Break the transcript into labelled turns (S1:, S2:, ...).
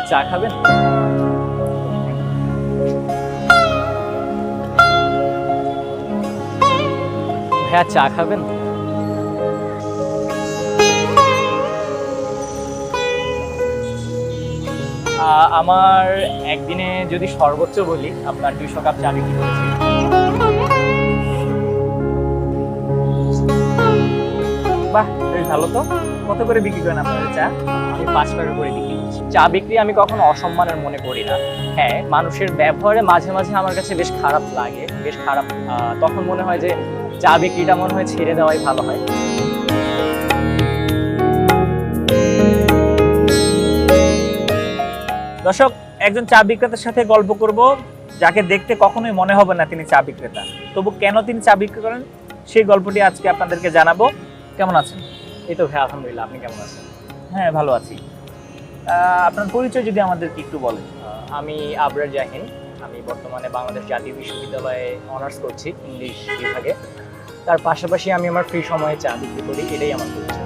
S1: চা খাবেন? ভাইয়া চা খাবেন? আমার একদিনে যদি সর্বোচ্চ বলি আপনার 200 কাপ চা বিক্রি করেছি। বাহ, বেশ ভালো তো। কত করে বিক্রি করেন আপনাদের চা? আমি 5 টাকা করে বিক্রি করছি। চা বিক্রি আমি কখনো অসম্মানের মনে করি না। হ্যাঁ, মানুষের ব্যবহারে মাঝে মাঝে আমার কাছে বেশ খারাপ লাগে, বেশ খারাপ। তখন মনে হয় যে চা বিক্রিটা মনে হয় ছেড়ে দেওয়াই ভালো হয়।
S2: দর্শক, একজন চা বিক্রেতার সাথে গল্প করব যাকে দেখতে কখনোই মনে হবে না তিনি চা বিক্রেতা, তবু কেন তিনি চা বিক্রি করেন সেই গল্পটি আজকে আপনাদেরকে জানাবো। কেমন আছেন?
S1: এই তো ভাই, আলহামদুলিল্লাহ। আপনি কেমন আছেন?
S2: হ্যাঁ, ভালো আছি। আপনার পরিচয় যদি আমাদেরকে একটু বলেন।
S1: আমি আবরার জাহিন। আমি বর্তমানে বাংলাদেশ জাতীয় বিশ্ববিদ্যালয়ে অনার্স করছি ইংলিশ বিভাগে। তার পাশাপাশি আমি আমার ফ্রি সময়ে চা বিক্রি করি, এটাই আমার পরিচয়।